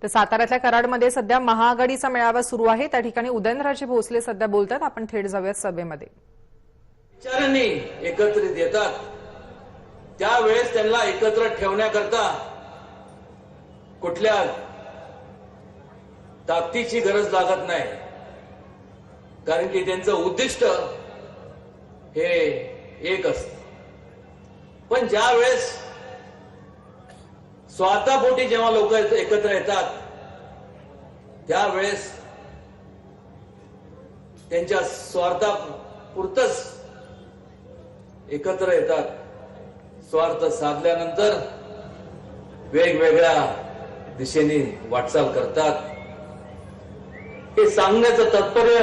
तर साताऱ्यातल्या कराडमध्ये सध्या महाआघाडीचा मेळावा सुरू आहे। त्या ठिकाणी उदयनराजे भोसले सध्या बोलतात। आपण थेट जाऊयात सभेमध्ये। विचारांनी एकत्रित येतात त्यावेळेस त्यांना एकत्र ठेवण्याकरता कुठल्या ताकदीची गरज लागत नाही, कारण की त्यांचं उद्दिष्ट हे एक असतं। पण ज्या वेळेस स्वार्थापोटी जेव्हा लोक एकत्र येतात त्यावेळेस त्यांच्या स्वार्थापुरतच एकत्र येतात। स्वार्थ साधल्यानंतर वेगवेगळ्या दिशेने वाटचाल करतात। हे सांगण्याचं तात्पर्य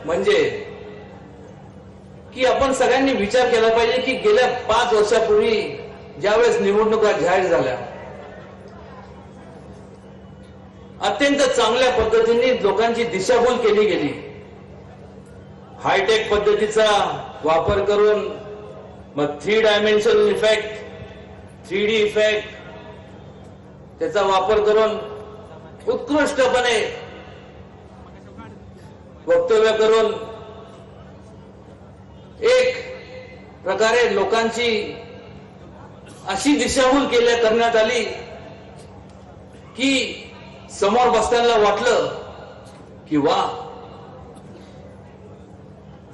म्हणजे की आपण सगळ्यांनी विचार केला पाहिजे की गेल्या 5 वर्षापूर्वी ज्यावेळेस निवडणुका जाहीर झाल्या अत्यंत चांगल्या पद्धतीने लोकांची दिशाभूल केली गेली। हायटेक पद्धतीचा वापर करून मग 3 डायमेन्शनल इफेक्ट, 3D इफेक्ट त्याचा वापर करून उत्कृष्टपणे वक्तव्य करून एक प्रकारे लोकांची अशी दिशाभूल करण्यात आली की समोर बसताना वाटलं की वा,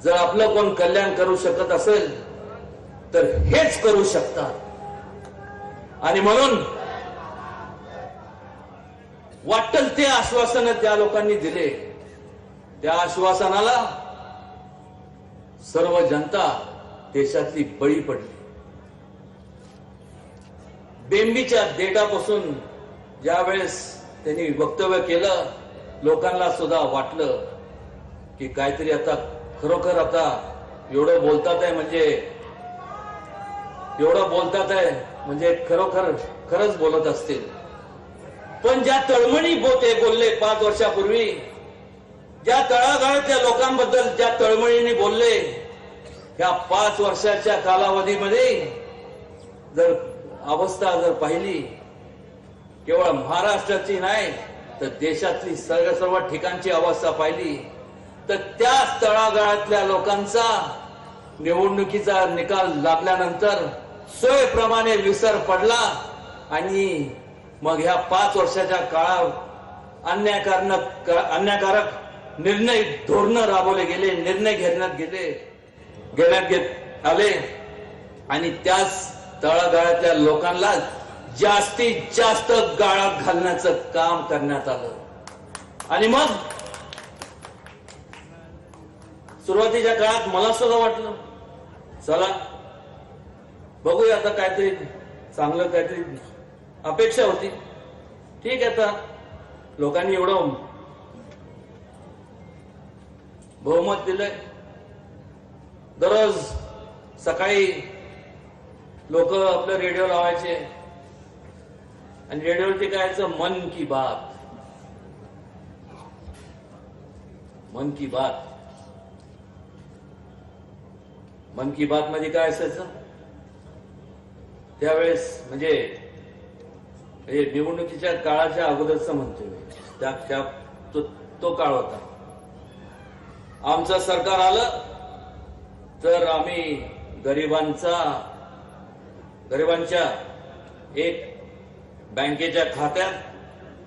जर आपलं कोण कल्याण करू शकत असेल तर हेच करू शकतात। आणि म्हणून वाटेल ते आश्वासन त्या लोकांनी दिले। त्या आश्वासनाला सर्व जनता देशातली बळी पडली। बेंबीच्या देठापासून ज्यावेळेस त्यांनी वक्तव्य केलं लोकांना सुद्धा वाटलं की काहीतरी आता खरोखर आता एवढं बोलतात म्हणजे खरंच बोलत असतील। पण ज्या तळमळी बोलले 5 वर्षापूर्वी, ज्या तळागाळातल्या लोकांबद्दल ज्या तळमळीने बोलले, ह्या 5 वर्षाच्या कालावधीमध्ये जर अवस्था जर पाहिली, केवळ महाराष्ट्राची नाही तर देशातली सर्व ठिकाणची अवस्था पाहिली तर त्याच तळागाळातल्या लोकांचा निवडणुकीचा निकाल लागल्यानंतर सोयीप्रमाणे विसर पडला आणि मग ह्या 5 वर्षाच्या काळात अन्यायकारक निर्णय धोरणं राबवले गेले, निर्णय घेण्यात आले आणि त्याच तळागाळातल्या लोकांना जास्तीत जास्त गाळात घालण्याचं काम करण्यात आलं। आणि मग सुरुवातीच्या काळात मला सुद्धा वाटलं चला बघूया आता काहीतरी चांगलं, काहीतरी अपेक्षा होती। ठीक आहे, आता लोकांनी एवढं बहुमत दिलंय। दररोज सकाळी लोक आपलं रेडिओ लावायचे आणि रेडिओवरती काय मन की बात, मन की बात। मन की बात मध्ये काय असायचं त्यावेळेस म्हणजे निवडणुकीच्या काळाच्या अगोदरच म्हणतोय तो काळ होता। आमचं सरकार आलं तर आम्ही गरिबांच्या एक बँकेच्या खात्यात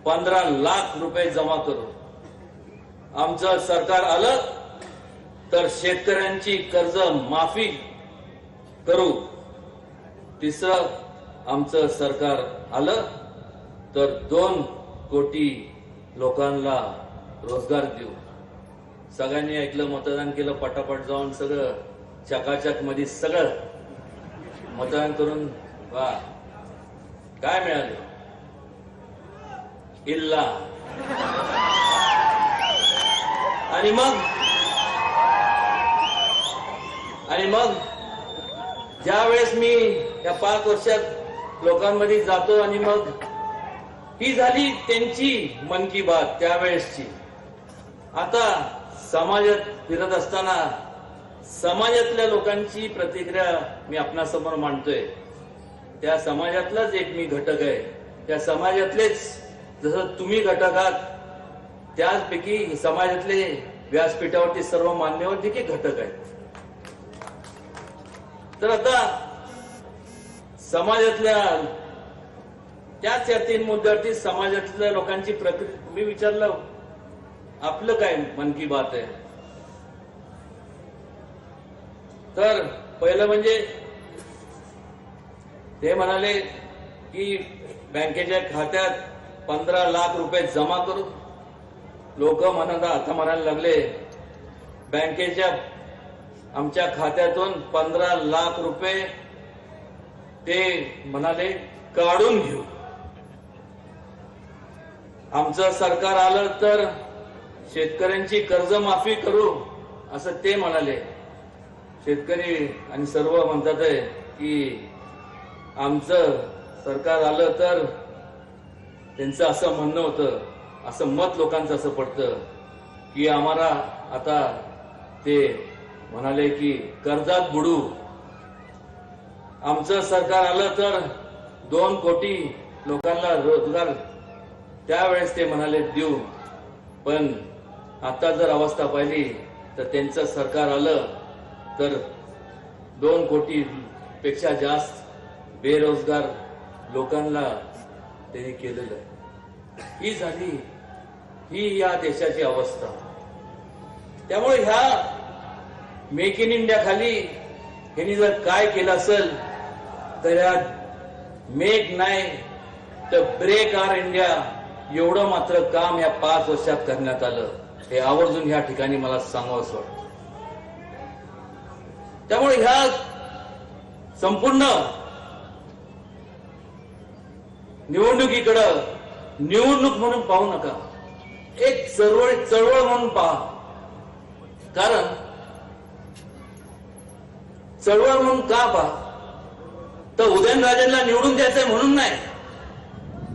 15 लाख रुपये जमा करू। आमचं सरकार आलं तर शेतकऱ्यांची कर्ज माफी करू। तिसरं आमचं सरकार आलं तर 2 कोटी लोकांना रोजगार देऊ। सगळ्यांनी ऐकलं, मतदान केलं, पटापट जाऊन सगळं चकाचक मध्ये सगळं मतदान करून वा काय मिळालं, इल्ला। आणि मग ज्या वेळेस मी या 5 वर्षात लोकांमध्ये जातो आणि मग ही झाली त्यांची मन की बात त्यावेळेसची। आता समाजात फिरत असताना समाजातल्या लोकांची प्रतिक्रिया मी आपणासमोर मांडतोय। त्या समाजातलाच एक मी घटक आहे, त्या समाजातलेच जसं तुम्ही घटक आहात त्याचपैकी समाजातले व्यासपीठावरती सर्व मान्यवर देखील घटक आहेत. तर आता समाजातल्या त्याच या 3 मुद्द्यावरती समाजातल्या लोकांची प्रक्रिया मी विचारलं आपलं काय मन की बात आहे. तर पहिलं म्हणजे ते म्हणाले की बँकेच्या खात्यात 15 लाख रुपये जमा करू. लोक आता म्हणायला लागले बँकेच्या आमच्या खात्यातून 15 लाख रुपये ते म्हणाले काढून घेऊ. आमचं सरकार आलं तर शेतकऱ्यांची कर्जमाफी करू असं ते म्हणाले. शेतकरी आणि सर्व म्हणतात आहे की आमचं सरकार आलं तर त्यांचं असं म्हणणं होतं, असं मत लोकांचं असं पडतं की आम्हाला आता ते म्हणाले की कर्जात बुडू. आमचं सरकार आलं तर 2 कोटी लोकांना रोजगार त्यावेळेस ते म्हणाले देऊ. पण आता जर अवस्था पाहिली तर त्यांचं सरकार आलं तर 2 कोटी पेक्षा जास्त बेरोजगार लोकांना त्यांनी केलेलं आहे. ही या देशाची अवस्था. त्यामुळे ह्या मेक इन इंडिया खाली यांनी जर काय केलं असेल तर या मेक नाही तर ब्रेक आर इंडिया एवढं मात्र काम या 5 वर्षात करण्यात आलं. हे आवर्जून ह्या ठिकाणी मला सांगावंसं वाटतं. त्यामुळे ह्या संपूर्ण निवडणुकीकडं निवडणूक म्हणून पाहू नका, एक चळवळ म्हणून पहा. कारण चळवळ म्हणून का पहा तर उदयनराजेंना निवडून द्यायचंय म्हणून नाही.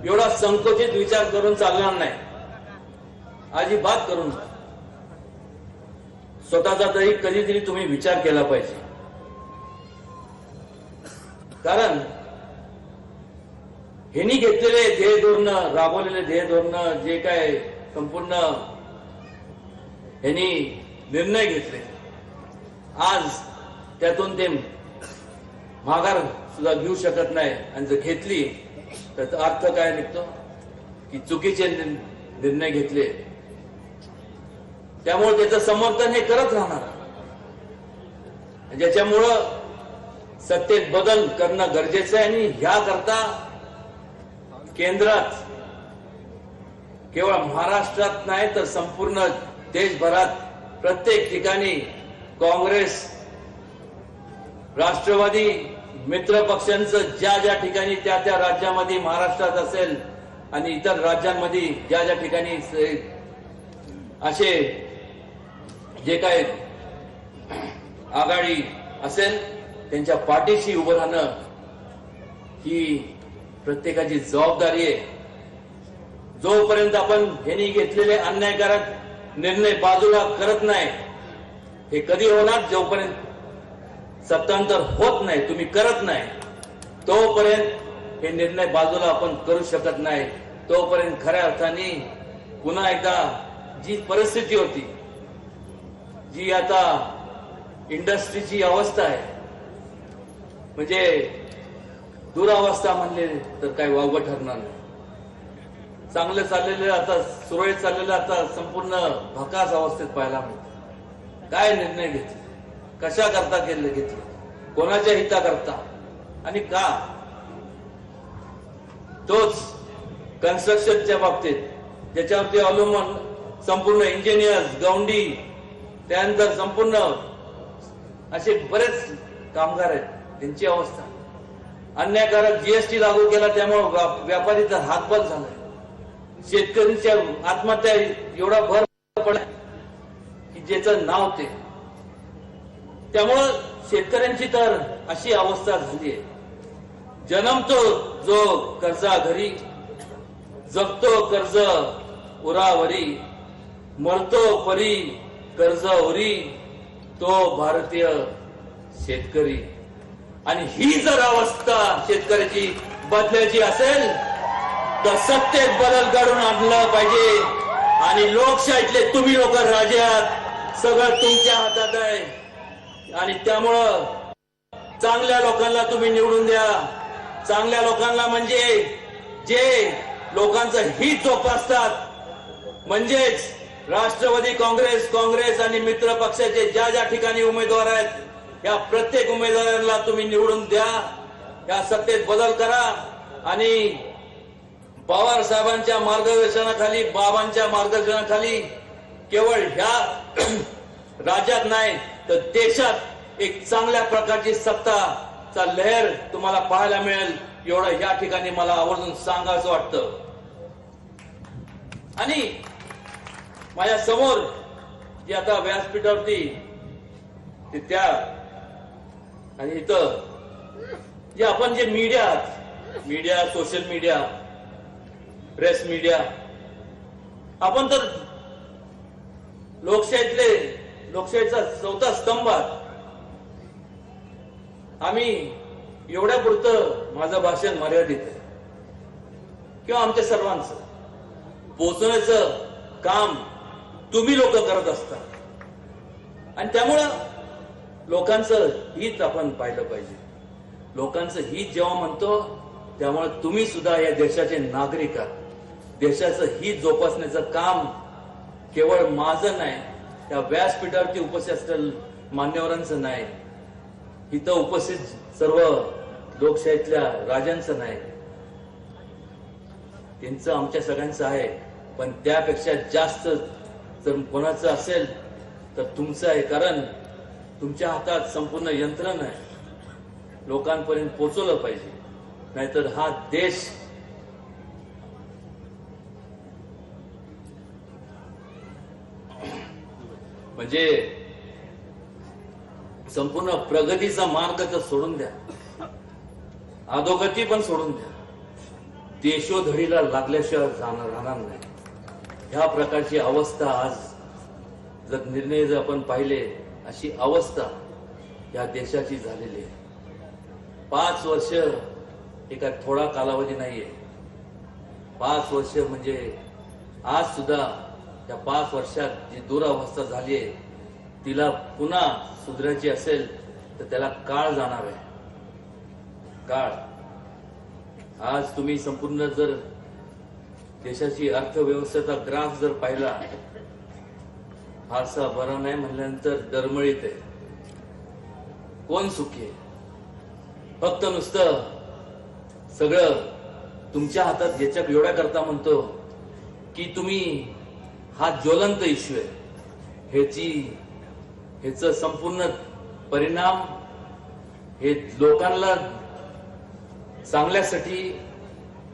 एवढा संकोचित विचार करून चालणार नाही, अजिबात करून. स्वतःचा तरी कधीतरी तुम्ही विचार केला पाहिजे. कारण ह्यांनी घेतलेले ध्येय धोरण, राबवलेले ध्येय धोरण, जे काय संपूर्ण ह्यांनी निर्णय घेतले, आज त्यातून ते माघार सुद्धा घेऊ शकत नाही. आणि जर घेतली तर अर्थ काय निघतो की चुकीचे निर्णय घेतले. त्यामुळे त्याचं समर्थन हे करत राहणार. ज्याच्यामुळं सत्तेत बदल करणं गरजेचं आहे. आणि ह्याकरता केंद्रात केवळ महाराष्ट्रात नाही तर संपूर्ण देशभरात प्रत्येक ठिकाणी काँग्रेस, राष्ट्रवादी, मित्र पक्षांचं ज्या ठिकाणी त्या राज्यामध्ये, महाराष्ट्रात असेल आणि इतर राज्यांमध्ये ज्या ठिकाणी असे जे काय आघाडी असेल त्यांच्या पाठीशी उभं राहणं ही प्रत्येकाची जबाबदारी आहे. जोपर्यंत आपण ह्यांनी घेतलेले अन्यायकारक निर्णय बाजूला करत नाही, हे कधी होणार जोपर्यंत सत्तांतर होत नाही, तुम्ही करत नाही तोपर्यंत हे निर्णय बाजूला आपण करू शकत नाही. तोपर्यंत खऱ्या अर्थाने पुन्हा एकदा जी परिस्थिती होती, जी आता इंडस्ट्रीची अवस्था आहे, म्हणजे दुरावस्था म्हणले तर काय वावगं ठरणार नाही. चांगलं चाललेलं आता सुरळीत चाललेलं आता संपूर्ण भकास अवस्थेत पाहायला मिळतं. काय निर्णय घेतले, कशा करता घेतले, कोणाच्या हिता करता आणि का. तोच कन्स्ट्रक्शनच्या बाबतीत ज्याच्यावरती अवलंबून संपूर्ण इंजिनियर्स, गौंडी, त्यानंतर संपूर्ण असे बरेच कामगार आहेत, त्यांची अवस्था. अन्यायकारक जीएसटी लागू केला त्यामुळे व्यापारीचा हातबल झालाय. शेतकऱ्यांच्या आत्महत्या एवढा भर पडला की ज्याचं नाव ते. त्यामुळं शेतकऱ्यांची तर अशी अवस्था झाली आहे. जन्मतो जो कर्जा घरी, जगतो कर्ज उरावरी, मरतो परी कर्ज उरी, तो भारतीय शेतकरी. आणि ही जर अवस्था शेतकऱ्याची बदलायची असेल तर सत्तेत बदल घडून आणलं पाहिजे. आणि लोकशाहीतले तुम्ही लोक राजे आहात, सगळं तुमच्या हातात आहे. आणि त्यामुळं चांगल्या लोकांना तुम्ही निवडून द्या. चांगल्या लोकांना म्हणजे जे लोकांचं हित जोपासतात, म्हणजेच राष्ट्रवादी काँग्रेस आणि मित्र पक्षाचे ज्या ठिकाणी उमेदवार आहेत या प्रत्येक उमेदवारांना तुम्ही निवडून द्या. या सत्तेत बदल करा आणि पवार साहेबांच्या मार्गदर्शनाखाली, बाबांच्या मार्गदर्शनाखाली केवळ ह्या राज्यात नाही तर देशात एक चांगल्या प्रकारची सत्ताचा लहर तुम्हाला पाहायला मिळेल, एवढं या ठिकाणी मला आवर्जून सांगायचं वाटतं. आणि माझ्या समोर जे आता व्यासपीठावरती ते त्या आणि इथं जे आपण जे media, social media, press media, आपण तर लोकशाहीचा चौथा स्तंभ आहात. आम्ही एवढ्या पुरतं माझं भाषण मर्यादित आहे किंवा आमच्या सर्वांचं पोहोचण्याचं काम तुम्ही लोक करत असता. आणि त्यामुळं लोकांचं हित आपण पाहिलं पाहिजे. लोकांचं हित जेव्हा म्हणतो त्यामुळे तुम्ही सुद्धा या देशाचे नागरिक आहात. देशाचं हित जोपासण्याचं काम केवळ माझं नाही, त्या व्यासपीठावरती उपस्थित असलेल्या मान्यवरांचं नाही, इथं उपस्थित सर्व लोकशाहीतल्या राजांचं नाही, त्यांचं आमच्या सगळ्यांचं आहे. पण त्यापेक्षा जास्त जर कोणाचं असेल तर तुमचं आहे. कारण तुमच्या हातात संपूर्ण यंत्रणा आहे, लोकांपर्यंत पोहोचवलं पाहिजे. नाहीतर हा देश म्हणजे संपूर्ण प्रगतीचा मार्ग तर सोडून द्या, अधोगती पण सोडून द्या, देशोधडीला लागल्याशिवाय राहणार नाही. ह्या प्रकारची अवस्था आज जर निर्णय जर आपण पाहिले, अशी अवस्था या देशाची झालेली आहे. 5 वर्ष एका थोडा कालावधी नाहीये. 5 वर्ष म्हणजे आज सुद्धा या 5 वर्षात जी दुरावस्था झाली आहे तिला पुन्हा सुधारायची असेल तर त्याला काळ जाणार आहे. काळ. आज तुम्ही संपूर्ण जर देशाची अर्थव्यवस्थेचा ग्राफ जर पाहिला, फारसा बरा नाही म्हणल्यानंतर डरमळीत आहे. कोण सुखी आहे? फक्त नुसतं सगळं तुमच्या हातात याच्या एवढ्या करता म्हणतो की तुम्ही हा ज्वलंत इश्यू आहे, ह्याचं संपूर्ण परिणाम हे लोकांना चांगल्यासाठी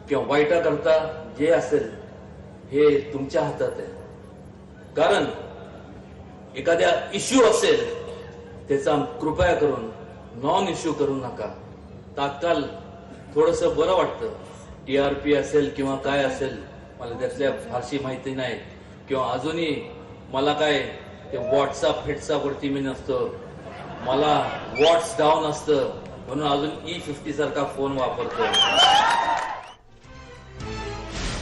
किंवा वाईटा करता जे असेल हे तुमच्या हातात आहे. कारण एखाद्या इश्यू असेल त्याचा कृपया करून नॉन इश्यू करू नका. तात्काळ थोडस बरं वाटतं, TRP असेल किंवा काय असेल, मला त्यातल्या फारशी माहिती नाही, किंवा अजूनही मला काय ते व्हॉट्सअप वरती मी नसतो, मला व्हॉट्स डाऊन असतं म्हणून अजून E50 सारखा फोन वापरतो.